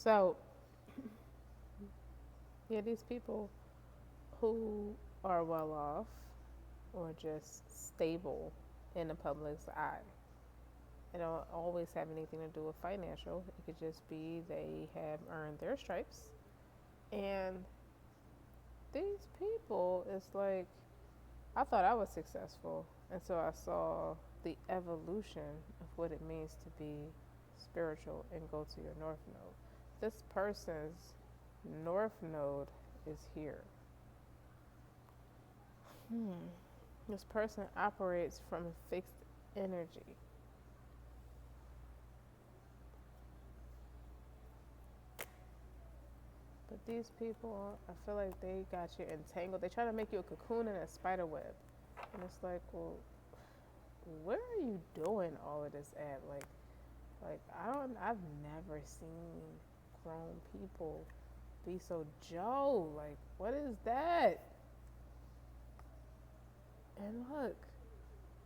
So, yeah, these people who are well off or just stable in the public's eye. It don't always have anything to do with financial. It could just be they have earned their stripes. And these people, it's like, I thought I was successful until I saw the evolution of what it means to be spiritual and go to your north node. This person's north node is here. This person operates from fixed energy. But these people, I feel like they got you entangled. They try to make you a cocoon in a spider web. And it's like, well, where are you doing all of this at? I've never seen grown people be so Joe. Like, what is that? And look,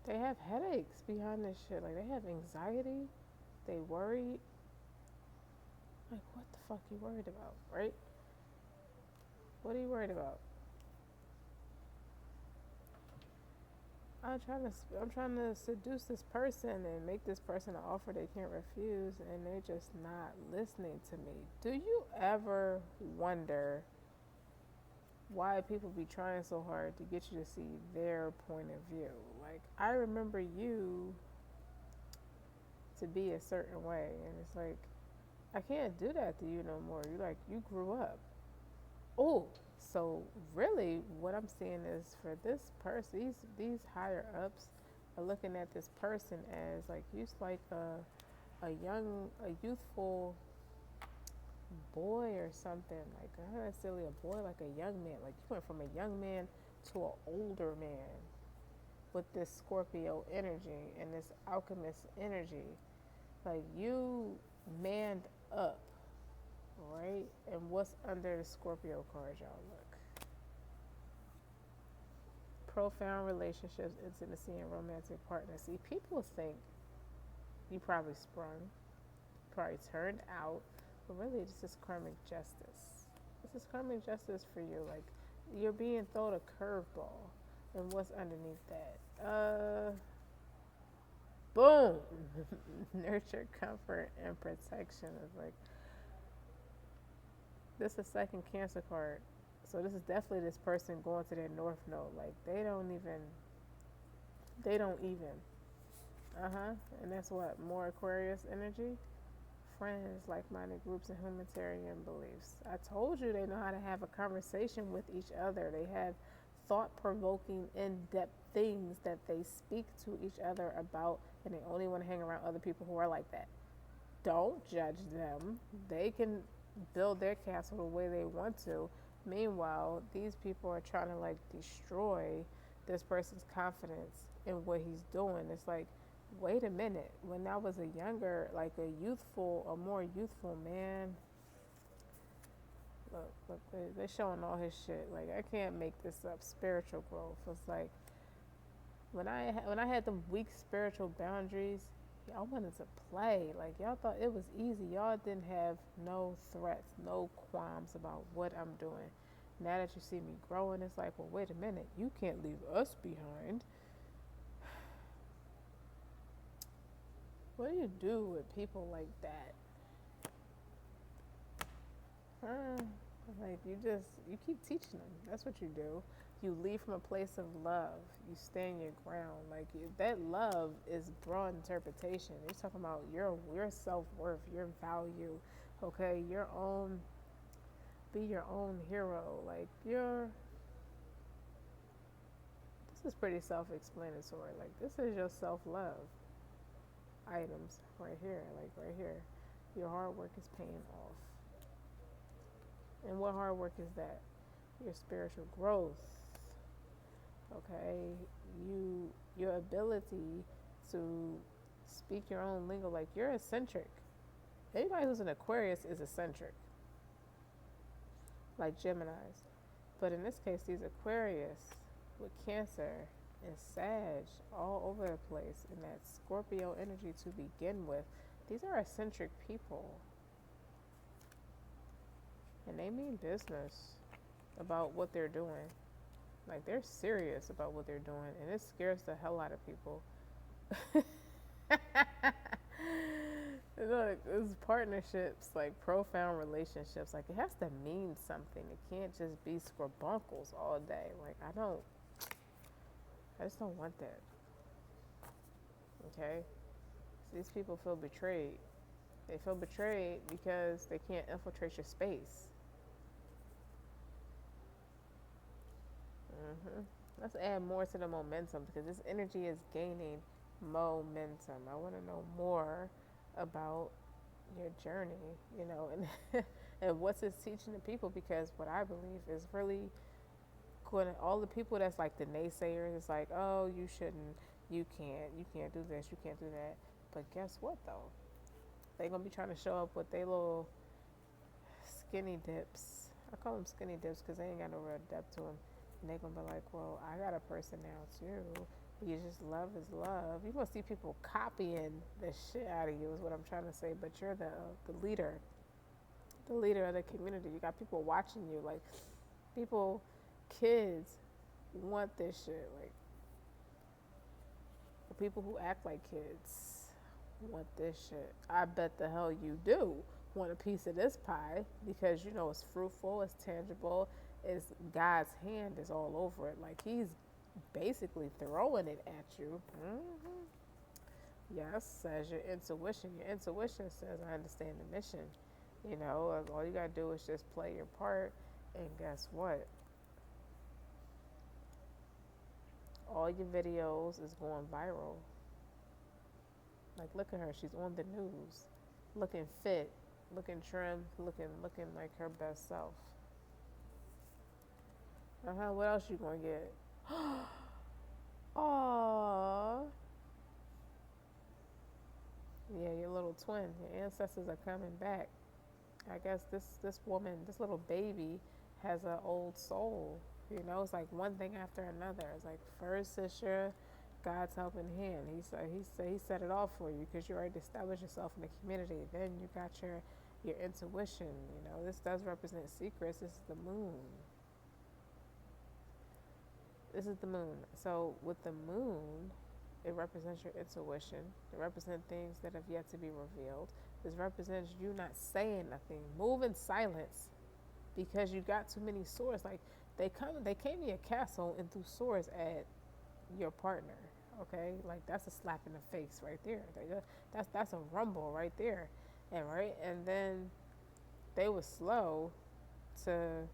they have headaches behind this shit. Like, they have anxiety. They worry. Like, what the fuck you worried about, right? What are you worried about? I'm trying to seduce this person and make this person an offer they can't refuse, and they're just not listening to me. Do you ever wonder why people be trying so hard to get you to see their point of view? Like, I remember you to be a certain way, and it's like, I can't do that to you no more. You grew up. Oh, so really, what I'm seeing is for this person, these higher ups are looking at this person as like he's like a youthful boy or something. Like not necessarily a boy, like a young man. Like you went from a young man to an older man with this Scorpio energy and this alchemist energy. Like you manned up, right? And what's under the Scorpio card, y'all? Look. Profound relationships, intimacy, and romantic partners. See, people think you probably sprung, probably turned out, but really this is karmic justice. This is karmic justice for you. Like, you're being thrown a curveball. And what's underneath that? Boom! Nurture, comfort, and protection. Is like, this is a second Cancer card. So this is definitely this person going to their north node. Like, they don't even. And that's what? More Aquarius energy? Friends, like minded groups, and humanitarian beliefs. I told you they know how to have a conversation with each other. They have thought provoking, in depth things that they speak to each other about, and they only want to hang around other people who are like that. Don't judge them. They can build their castle the way they want to. Meanwhile, these people are trying to like destroy this person's confidence in what he's doing. It's like, wait a minute. When I was a younger, like a more youthful man, look, they're showing all his shit. Like I can't make this up. Spiritual growth. It's like when I had them weak spiritual boundaries, y'all wanted to play. Like y'all thought it was easy. Y'all didn't have no threats, no qualms about what I'm doing. Now that you see me growing, it's like, well, wait a minute. You can't leave us behind. What do you do with people like that? Huh? Like you keep teaching them. That's what you do. You leave from a place of love. You stand your ground. Like that love is broad interpretation. You're talking about your self worth, your value. Okay, your own. Be your own hero. Like you're. This is pretty self-explanatory. Like this is your self-love items right here. Like right here, your hard work is paying off. And what hard work is that? Your spiritual growth. Okay, your ability to speak your own lingo. Like you're eccentric. Anybody who's an Aquarius is eccentric, like Gemini's. But in this case, these Aquarius with Cancer and Sag all over the place in that Scorpio energy to begin with. These are eccentric people. and they mean business about what they're doing. Like they're serious about what they're doing, and it scares the hell out of people. Look, it's partnerships, like profound relationships. Like it has to mean something. It can't just be squabunkles all day. Like I just don't want that. Okay, so these people feel betrayed. They feel betrayed because they can't infiltrate your space. Let's add more to the momentum because this energy is gaining momentum. I want to know more about your journey, and and what's it teaching the people, because what I believe is really going to all the people that's like the naysayers. It's like, oh, you shouldn't, you can't do this, you can't do that. But guess what though? They gonna be trying to show up with their little skinny dips. I call them skinny dips because they ain't got no real depth to them. And they gonna be like, well, I got a person now too. You just love is love. You gonna see people copying the shit out of you is what I'm trying to say. But you're the leader of the community. You got people watching you. Like people, kids want this shit. Like the people who act like kids want this shit. I bet the hell you do want a piece of this pie because you know it's fruitful, it's tangible, it's God's hand is all over it. Like he's basically throwing it at you. Yes, says your intuition. Your intuition says, I understand the mission. All you gotta do is just play your part, and guess what? All your videos is going viral. Like, look at her. She's on the news, looking fit, looking trim, looking like her best self. What else you gonna get? Aww. Yeah, your little twin. Your ancestors are coming back. I guess this woman, this little baby, has an old soul. It's like one thing after another. It's like first it's your God's helping hand. He set it all for you because you already established yourself in the community. Then you got your intuition. This does represent secrets. This is the moon. This is the moon. So with the moon, it represents your intuition. It represents things that have yet to be revealed. This represents you not saying nothing. Move in silence because you got too many swords. Like they came in your castle and threw swords at your partner. Okay, like that's a slap in the face right there. That's a rumble right there, and then they were slow to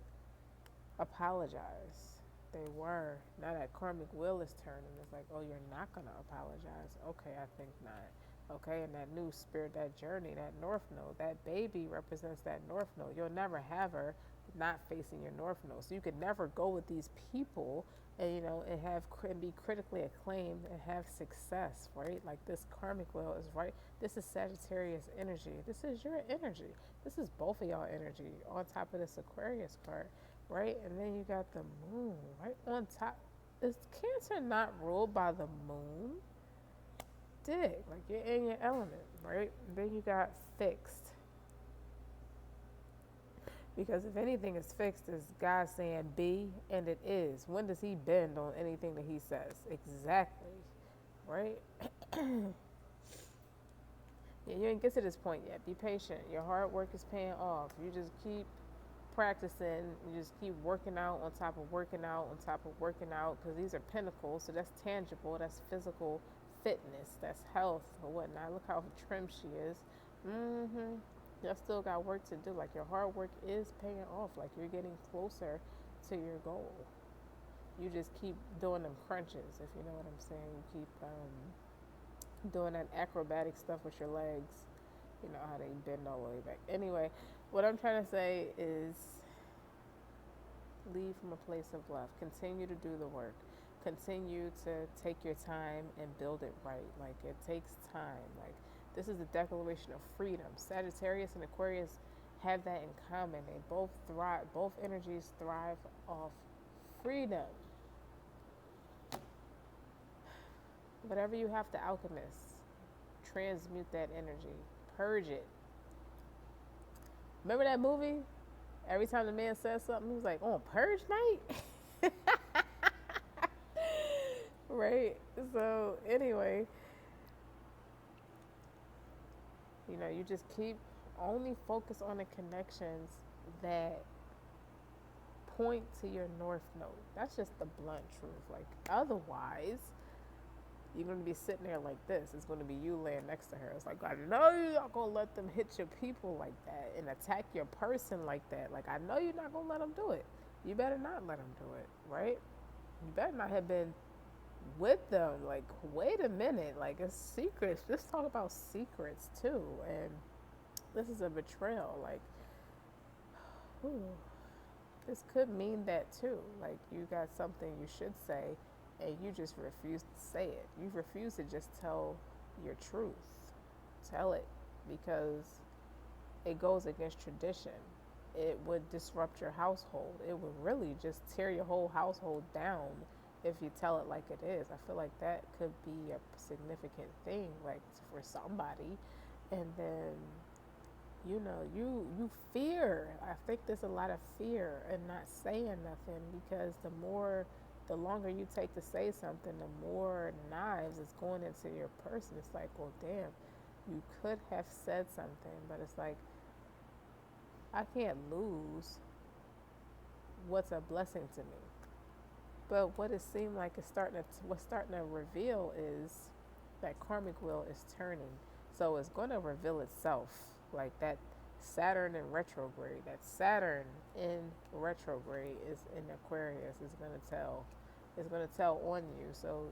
apologize. They were. Now that karmic wheel is turning, it's like, oh, you're not gonna apologize. Okay, I think not. Okay, and that new spirit, that journey, that north node, that baby represents that north node. You'll never have her not facing your north node. So you could never go with these people and and be critically acclaimed and have success, right? Like this karmic wheel is right. This is Sagittarius energy. This is your energy. This is both of y'all energy on top of this Aquarius card, right? And then you got the moon right on top. Is Cancer not ruled by the moon? Dig, like you're in your element, right? And then you got fixed. Because if anything is fixed, is God saying be, and it is. When does he bend on anything that he says? Exactly, right? Yeah, you didn't get to this point yet. Be patient. Your hard work is paying off. You just keep practicing. You just keep working out on top of working out on top of working out, because these are pinnacles. So that's tangible. That's physical fitness. That's health or whatnot. Look how trim she is. Y'all still got work to do. Like your hard work is paying off. Like you're getting closer to your goal. You just keep doing them crunches, if you know what I'm saying. You keep doing that acrobatic stuff with your legs. You know how they bend all the way back. Anyway, what I'm trying to say is lead from a place of love. Continue to do the work. Continue to take your time and build it right. Like it takes time. Like this is a declaration of freedom. Sagittarius and Aquarius have that in common. They both thrive, both energies thrive off freedom. Whatever you have to alchemist, transmute that energy, purge it. Remember that movie? Every time the man says something, he's like, "On purge night," right? So anyway, you just keep only focus on the connections that point to your north node. That's just the blunt truth. Like otherwise, you're gonna be sitting there like this. It's gonna be you laying next to her. It's like, I know you're not gonna let them hit your people like that and attack your person like that. Like I know you're not gonna let them do it. You better not let them do it, right? You better not have been with them. Like, wait a minute. Like it's secrets. Let's talk about secrets too. And this is a betrayal. Like, ooh, this could mean that too. Like you got something you should say and you just refuse to say it. You refuse to just tell your truth. Tell it because it goes against tradition. It would disrupt your household. It would really just tear your whole household down if you tell it like it is. I feel like that could be a significant thing, like for somebody. And then you fear. I think there's a lot of fear in not saying nothing because the longer you take to say something, the more knives is going into your person. It's like, well, damn, you could have said something, but it's like, I can't lose what's a blessing to me. But what it seemed like what's starting to reveal is that karmic wheel is turning. So it's going to reveal itself. Like that Saturn in retrograde, that Saturn in retrograde is in Aquarius is going to tell. It's going to tell on you. So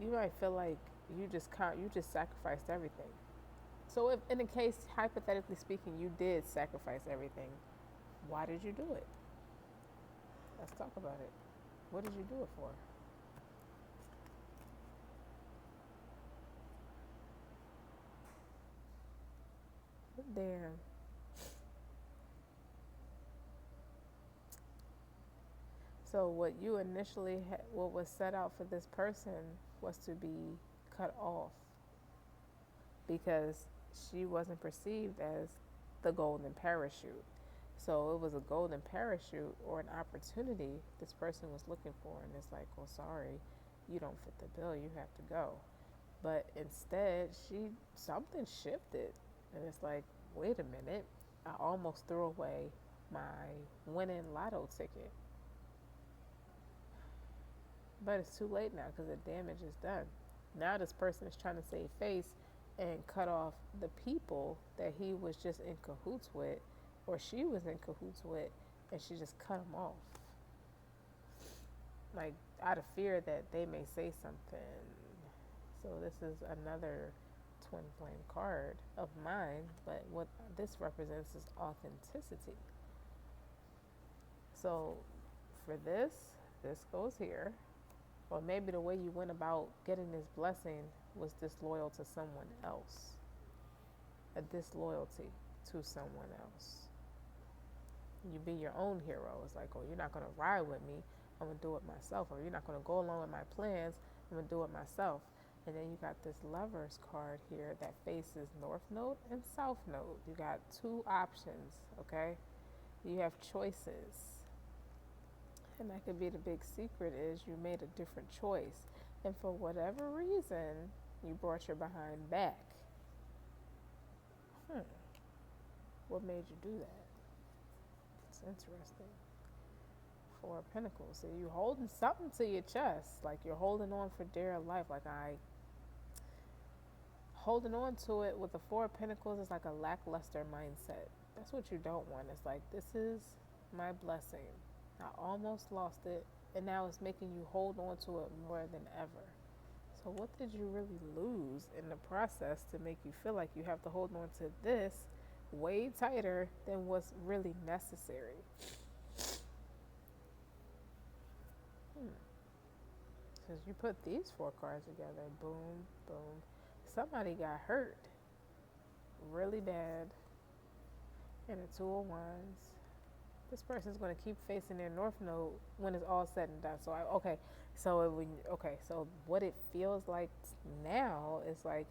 you might feel like you just sacrificed everything. So if in the case hypothetically speaking you did sacrifice everything, why did you do it? Let's talk about it. What did you do it for? Damn. So what was set out for this person was to be cut off because she wasn't perceived as the golden parachute. So it was a golden parachute or an opportunity this person was looking for, and it's like, well, sorry, you don't fit the bill. You have to go. But instead, something shifted, and it's like, wait a minute, I almost threw away my winning lotto ticket, but it's too late now because the damage is done. Now this person is trying to save face and cut off the people that he was just in cahoots with, or she was in cahoots with, and she just cut them off, like out of fear that they may say something. So this is another twin flame card of mine, but what this represents is authenticity. So for this goes here. Or maybe the way you went about getting this blessing was disloyal to someone else. A disloyalty to someone else. You be your own hero. It's like, oh, you're not going to ride with me. I'm going to do it myself. Or you're not going to go along with my plans. I'm going to do it myself. And then you got this Lover's card here that faces North Node and South Node. You got two options, okay? You have choices. And that could be the big secret is you made a different choice. And for whatever reason, you brought your behind back. What made you do that? It's interesting. Four of Pentacles. So you holding something to your chest. Like you're holding on for dear life. Like holding on to it with the Four of Pentacles is like a lackluster mindset. That's what you don't want. It's like, this is my blessing. I almost lost it, and now it's making you hold on to it more than ever. So what did you really lose in the process to make you feel like you have to hold on to this way tighter than what's really necessary? Because you put these four cards together, boom, boom. Somebody got hurt really bad in a Two of Wands. This person's going to keep facing their North Node when it's all said and done. So what it feels like now is like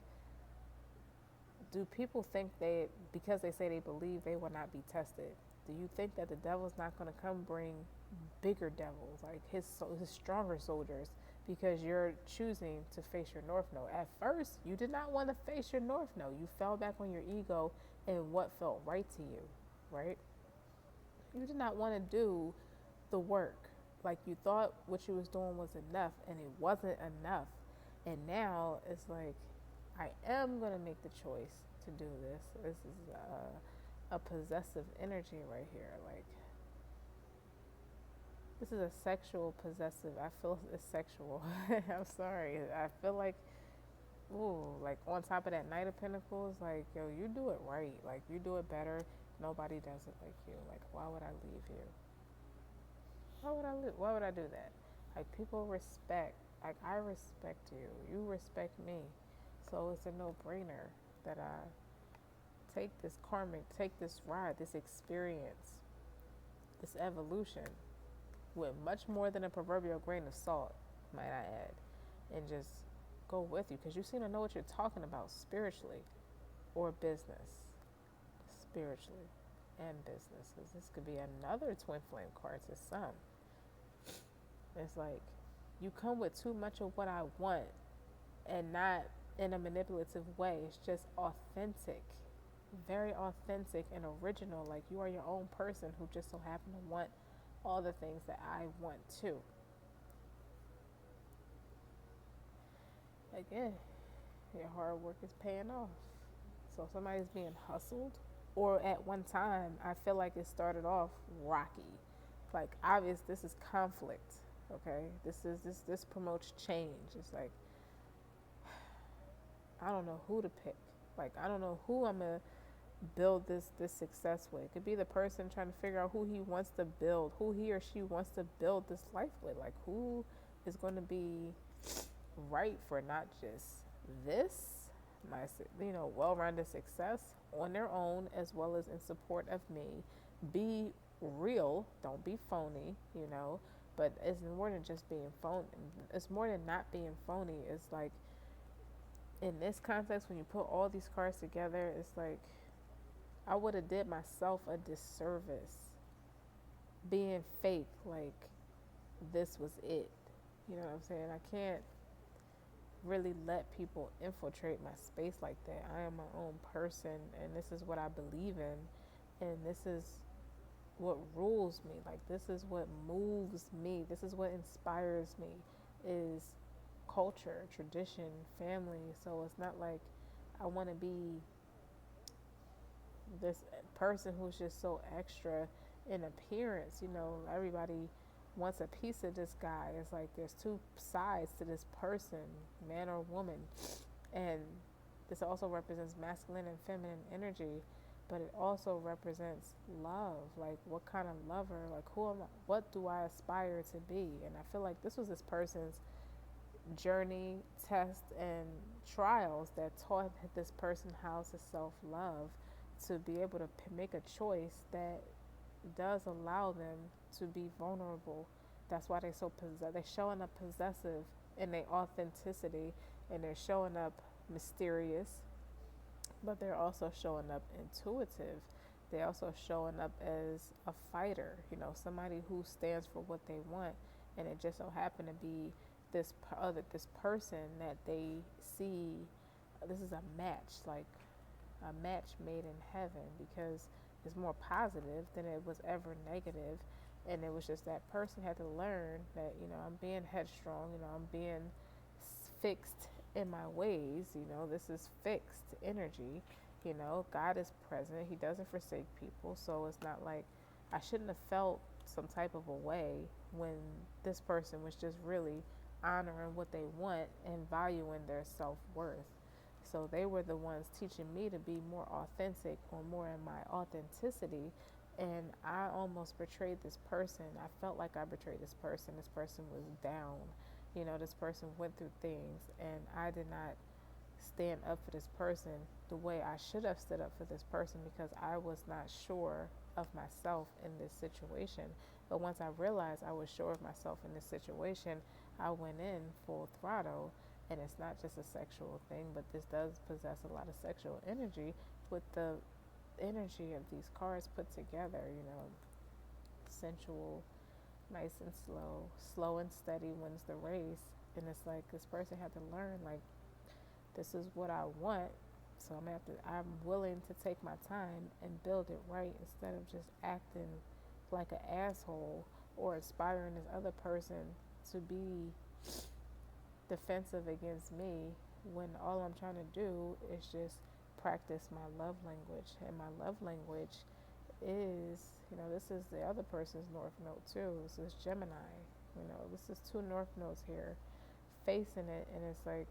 Do people think they, because they say they believe, they will not be tested? Do you think that the devil's not going to come bring bigger devils, like his stronger soldiers, because you're choosing to face your north node? At first, you did not want to face your north node. You fell back on your ego and what felt right to you, right? You did not want to do the work. Like you thought what you was doing was enough, and it wasn't enough. And now it's like, I am gonna make the choice to do this. This is a possessive energy right here. Like this is a sexual possessive. I feel it's sexual. I'm sorry. I feel like, ooh, like on top of that Knight of Pentacles, like, yo, you do it right. Like you do it better. Nobody does it like you. Like, why would I leave you? Why would I do that? Like people respect. Like I respect you. You respect me. So it's a no-brainer that I take this karmic, take this ride, this experience, this evolution with much more than a proverbial grain of salt, might I add, and just go with you, because you seem to know what you're talking about spiritually or business. Spiritually and business, because this could be another twin flame card to some. It's like you come with too much of what I want, and not in a manipulative way. It's just authentic, very authentic and original. Like you are your own person who just so happen to want all the things that I want too. Again, your hard work is paying off. So somebody's being hustled, or at one time, I feel like it started off rocky. Like obvious, this is conflict. Okay, this promotes change. It's like I don't know who to pick. Like I don't know who I'm gonna build this success with. It could be the person trying to figure out who he wants to build, who he or she wants to build this life with. Like who is going to be right for not just this, my well-rounded success on their own, as well as in support of me. Be real, don't be phony, But it's more than just being phony. It's more than not being phony. It's like in this context, when you put all these cards together, it's like I would have did myself a disservice being fake. Like this was it. You know what I'm saying? I can't really let people infiltrate my space like that. I am my own person, and this is what I believe in, and this is what rules me. Like this is what moves me. This is what inspires me. Is culture, tradition, family. So it's not like I want to be this person who's just so extra in appearance. Everybody wants a piece of this guy. It's like there's two sides to this person, man or woman. And this also represents masculine and feminine energy, but it also represents love. Like what kind of lover, like who am I, what do I aspire to be? And I feel like this was this person's journey, test, and trials that taught this person how to self-love, to be able to make a choice that does allow them to be vulnerable. That's why they're showing up possessive in their authenticity, and they're showing up mysterious, but they're also showing up intuitive. They're also showing up as a fighter, somebody who stands for what they want, and it just so happened to be this person that they see. This is a match, like a match made in heaven, because it's more positive than it was ever negative. And it was just that person had to learn that I'm being headstrong, I'm being fixed in my ways. This is fixed energy. God is present. He doesn't forsake people. So it's not like I shouldn't have felt some type of a way when this person was just really honoring what they want and valuing their self-worth. So they were the ones teaching me to be more authentic, or more in my authenticity. And I almost betrayed this person. I felt like I betrayed this person. This person was down. This person went through things, and I did not stand up for this person the way I should have stood up for this person, because I was not sure of myself in this situation. But once I realized I was sure of myself in this situation, I went in full throttle, And it's not just a sexual thing, but this does possess a lot of sexual energy with the energy of these cards put together, sensual, nice and slow. Slow and steady wins the race. And it's like this person had to learn, like, this is what I want. So I'm willing to take my time and build it right instead of just acting like an asshole or inspiring this other person to be defensive against me when all I'm trying to do is just practice my love language. And my love language is, this is the other person's north node too. This is Gemini. This is two north nodes here facing it, and it's like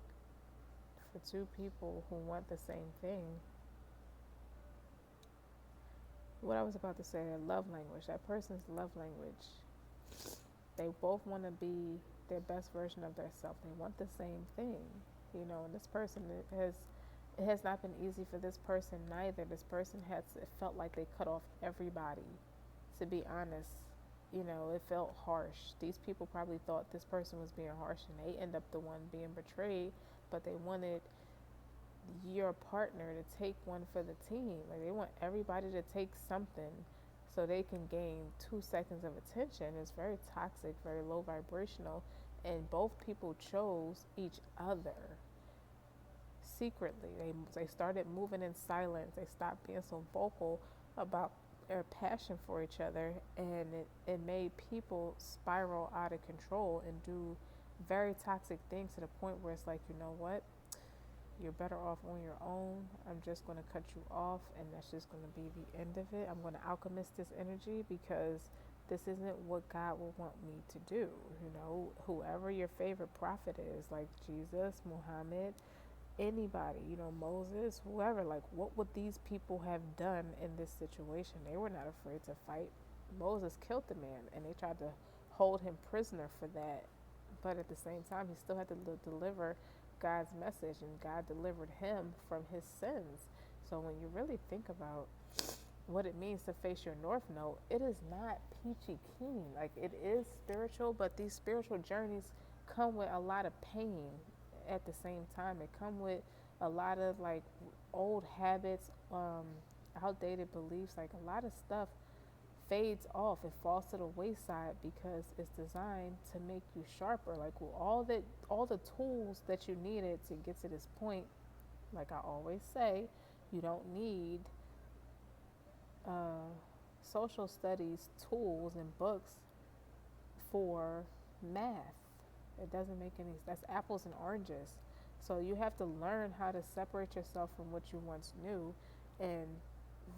for two people who want the same thing. What I was about to say, love language, that person's love language, they both want to be their best version of themselves. They want the same thing, and this person it has not been easy for this person neither. This person it felt like they cut off everybody. To be honest, it felt harsh. These people probably thought this person was being harsh, and they end up the one being betrayed. But they wanted your partner to take one for the team. Like, they want everybody to take something so they can gain 2 seconds of attention. It's very toxic, very low vibrational, and both people chose each other secretly. They started moving in silence. They stopped being so vocal about their passion for each other, and it made people spiral out of control and do very toxic things to the point where it's like, you know what? You're better off on your own. I'm just going to cut you off, and that's just going to be the end of it. I'm going to alchemist this energy because this isn't what God will want me to do. Whoever your favorite prophet is, like Jesus, Muhammad, anybody, Moses, whoever, like, what would these people have done in this situation? They were not afraid to fight. Moses killed the man, and they tried to hold him prisoner for that. But at the same time, he still had to deliver God's message, and God delivered him from his sins. So when you really think about what it means to face your north node, it is not peachy keen. Like, it is spiritual, but these spiritual journeys come with a lot of pain at the same time. It come with a lot of like old habits, outdated beliefs. Like, a lot of stuff fades off. It falls to the wayside because it's designed to make you sharper. Like, all the tools that you needed to get to this point, like I always say, you don't need social studies tools and books for math. It doesn't make any. That's apples and oranges. So you have to learn how to separate yourself from what you once knew, and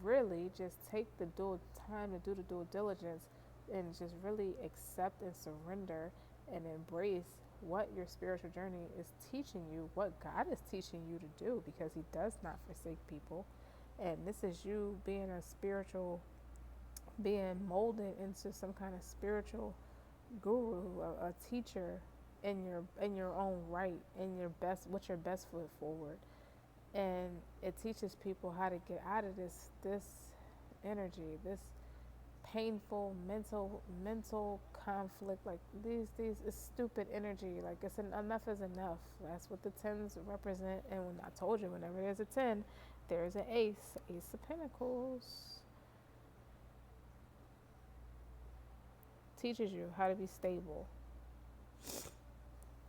really just take the due time to do the due diligence, and just really accept and surrender and embrace what your spiritual journey is teaching you, what God is teaching you to do, because He does not forsake people. And this is you being a spiritual, being molded into some kind of spiritual guru, a teacher in your own right, in your best, with your best foot forward. And it teaches people how to get out of this energy, this painful mental conflict. Like, these is stupid energy. Like, enough is enough. That's what the tens represent. And when I told you, whenever there's a 10, there's an ace of pentacles. Teaches you how to be stable,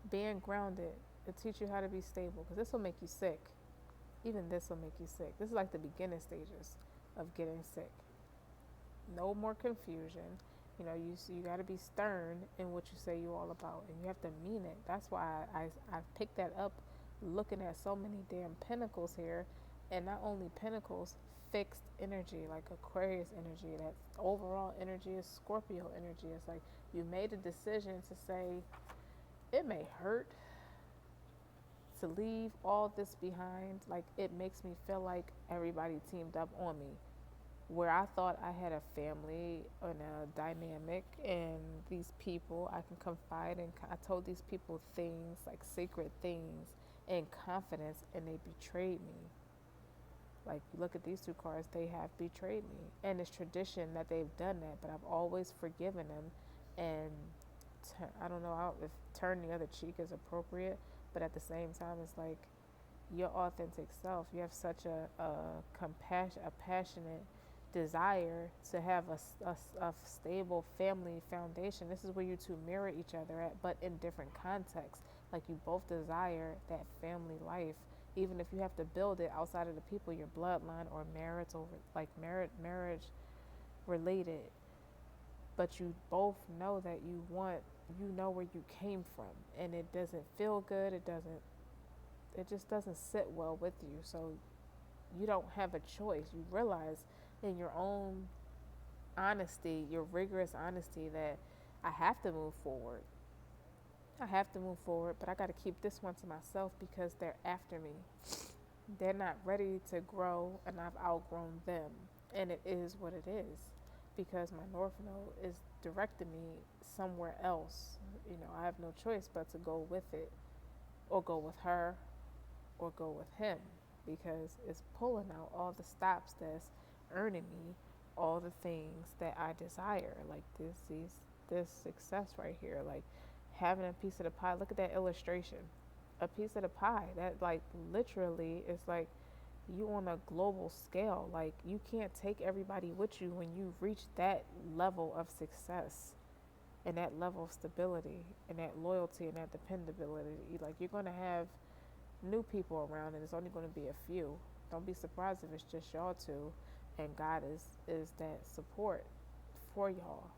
being grounded. It teaches you how to be stable, because this will make you sick. Even this will make you sick. This is like the beginning stages of getting sick. No more confusion. You got to be stern in what you say you're all about, and you have to mean it. That's why I picked that up, looking at so many damn pentacles here, and not only pentacles, fixed energy, like Aquarius energy. That overall energy is Scorpio energy. It's like you made a decision to say, it may hurt to leave all this behind. Like, it makes me feel like everybody teamed up on me, where I thought I had a family and a dynamic, and these people I can confide in. I told these people things, like sacred things, in confidence, and they betrayed me. Like, look at these two cards, they have betrayed me. And it's tradition that they've done that, but I've always forgiven them. And I don't know if turn the other cheek is appropriate, But at the same time, it's like your authentic self. You have such a passionate desire to have a stable family foundation. This is where you two mirror each other at, but in different contexts. Like you both desire that family life, even if you have to build it outside of the people, your bloodline or marriage over like marriage related. But you both know that you know where you came from, and it doesn't feel good. It just doesn't sit well with you. So you don't have a choice. You realize in your own honesty, your rigorous honesty, that I have to move forward. I have to move forward, but I got to keep this one to myself because they're after me. They're not ready to grow, and I've outgrown them. And it is what it is because my North Node is directing me somewhere else. I have no choice but to go with it, or go with her, or go with him, because it's pulling out all the stops that's earning me all the things that I desire, like this success right here, like having a piece of the pie. Look at that illustration, a piece of the pie. That like literally is like you on a global scale. Like you can't take everybody with you when you reach that level of success and that level of stability and that loyalty and that dependability. Like you're gonna have new people around, and it's only going to be a few. Don't be surprised if it's just y'all two, and God is that support for y'all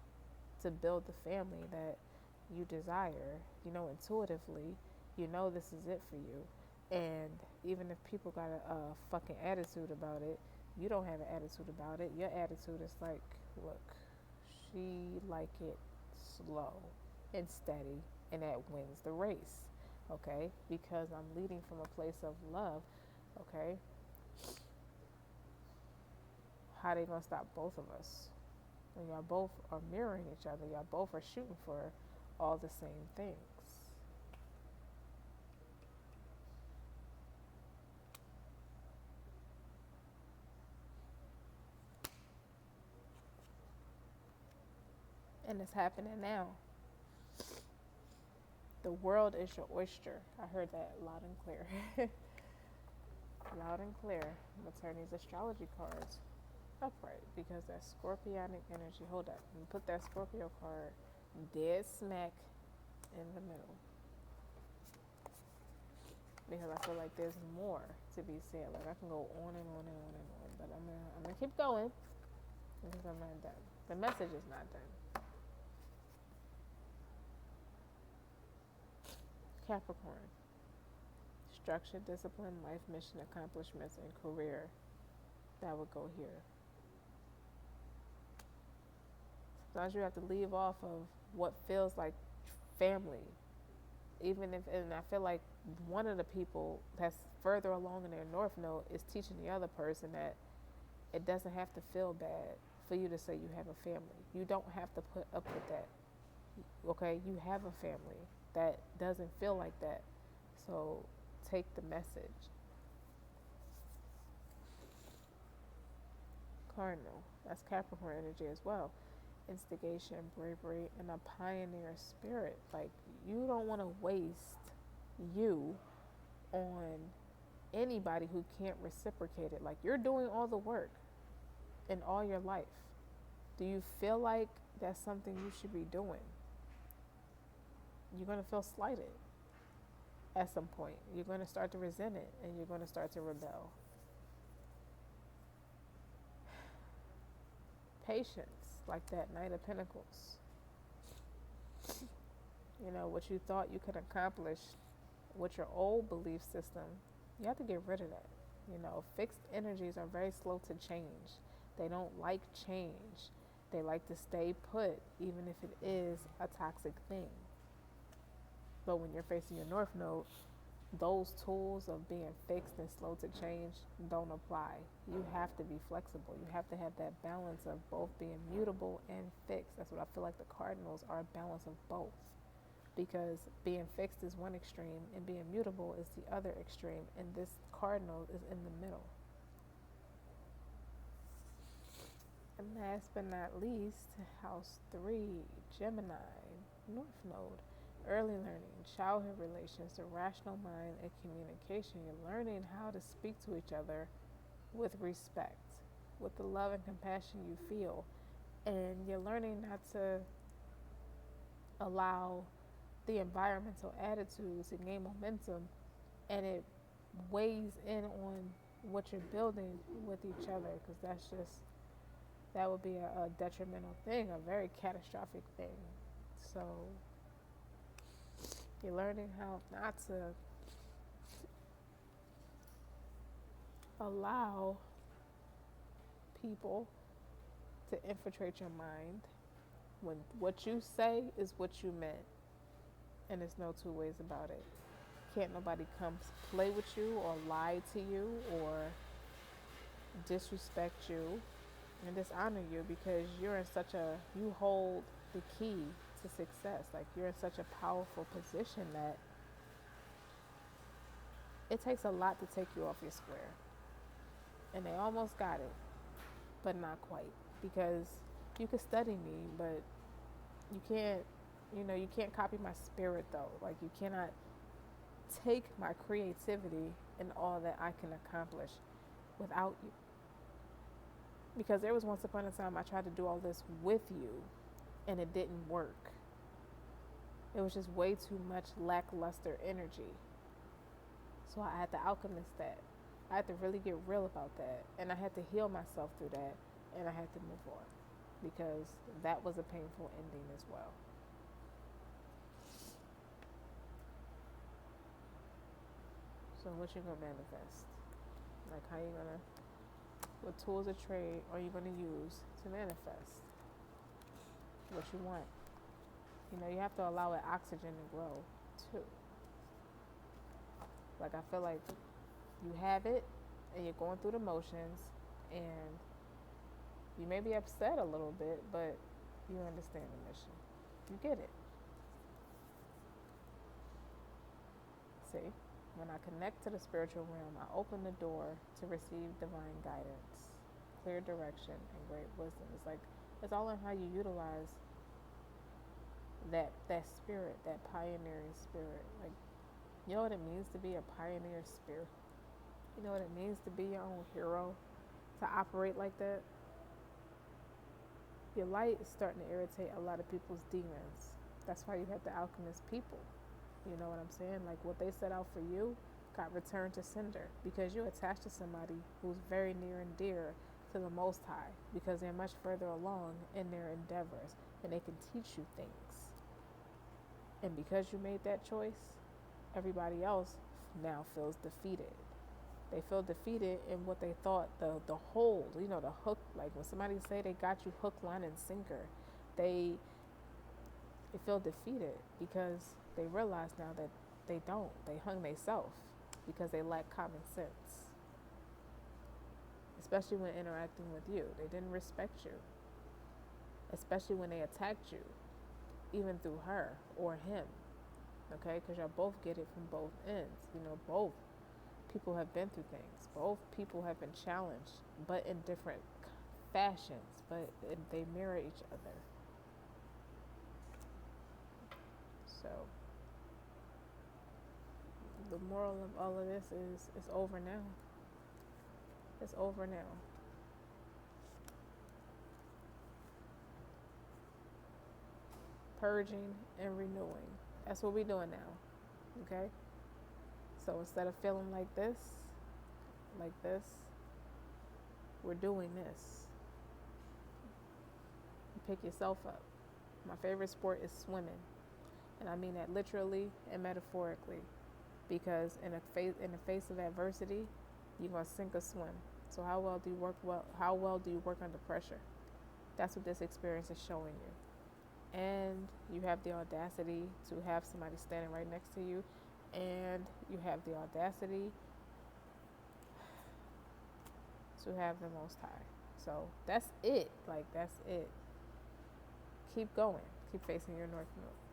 to build the family that you desire. Intuitively, this is it for you. And even if people got a fucking attitude about it, you don't have an attitude about it. Your attitude is like, look, she like it slow and steady, and that wins the race. Okay, because I'm leading from a place of love. Okay, how they gonna stop both of us when y'all both are mirroring each other? Y'all both are shooting for all the same things. And it's happening now. The world is your oyster. I heard that loud and clear. Loud and clear. I'm gonna turn these astrology cards upright because that scorpionic energy. Hold up. I'm gonna put that Scorpio card dead smack in the middle because I feel like there's more to be said. Like I can go on and on and on and on, but I'm gonna keep going because I'm not done. The message is not done. Capricorn. Structure, discipline, life mission, accomplishments, and career. That would go here. Sometimes you have to leave off of what feels like family. Even if, and I feel like one of the people that's further along in their North Node is teaching the other person that it doesn't have to feel bad for you to say you have a family. You don't have to put up with that. Okay? You have a family that doesn't feel like that. So take the message. Cardinal. That's Capricorn energy as well. Instigation, bravery, and a pioneer spirit. Like you don't want to waste you on anybody who can't reciprocate it. Like you're doing all the work in all your life. Do you feel like that's something you should be doing? You're going to feel slighted at some point. You're going to start to resent it, and you're going to start to rebel. Patience, like that Knight of Pentacles. What you thought you could accomplish with your old belief system, you have to get rid of that. Fixed energies are very slow to change. They don't like change. They like to stay put, even if it is a toxic thing. But when you're facing your North Node, those tools of being fixed and slow to change don't apply. You have to be flexible. You have to have that balance of both being mutable and fixed. That's what I feel like the cardinals are a balance of both. Because being fixed is one extreme and being mutable is the other extreme. And this cardinal is in the middle. And last but not least, House 3, Gemini, North Node. early learning, childhood relations, the rational mind, and communication. You're learning how to speak to each other with respect, with the love and compassion you feel. And you're learning not to allow the environmental attitudes to gain momentum, and it weighs in on what you're building with each other, because that would be a detrimental thing, a very catastrophic thing. So you're learning how not to allow people to infiltrate your mind when what you say is what you meant, and there's no two ways about it. Can't nobody come play with you or lie to you or disrespect you and dishonor you, because you hold the key to success. Like, you're in such a powerful position that it takes a lot to take you off your square. And they almost got it, but not quite, because you can study me, but you can't copy my spirit though. Like, you cannot take my creativity and all that I can accomplish without you. Because there was once upon a time I tried to do all this with you and it didn't work. It was just way too much lackluster energy. So I had to alchemist that. I had to really get real about that. And I had to heal myself through that. And I had to move on. Because that was a painful ending as well. So what you gonna manifest? Like, what tools of trade are you gonna use to manifest what you want? You have to allow it oxygen to grow too. Like, I feel like you have it and you're going through the motions, and you may be upset a little bit, but you understand the mission. You get it. See? When I connect to the spiritual realm, I open the door to receive divine guidance, clear direction, and great wisdom. It's all in how you utilize that spirit, that pioneering spirit. Like, you know what it means to be a pioneer spirit? You know what it means to be your own hero? To operate like that? Your light is starting to irritate a lot of people's demons. That's why you have to alchemist people. You know what I'm saying? Like, what they set out for you got returned to sender, because you're attached to somebody who's very near and dear to the Most High, because they're much further along in their endeavors and they can teach you things. And because you made that choice, everybody else now feels defeated. They feel defeated in what they thought the hold, the hook. Like, when somebody say they got you hook, line, and sinker, they feel defeated because they realize now that they don't. They hung themselves because they lack common sense. Especially when interacting with you. They didn't respect you. Especially when they attacked you, even through her or him. Okay? Because y'all both get it from both ends. Both people have been through things. Both people have been challenged, but in different fashions. But they mirror each other. So, the moral of all of this is it's over now. It's over now. Purging and renewing. That's what we're doing now. Okay? So instead of feeling like this, we're doing this. You pick yourself up. My favorite sport is swimming. And I mean that literally and metaphorically. Because in the face of adversity, you're gonna sink or swim. So how well do you work under pressure? That's what this experience is showing you. And you have the audacity to have somebody standing right next to you, and you have the audacity to have the Most High. So that's it. That's it. Keep going. Keep facing your North Node.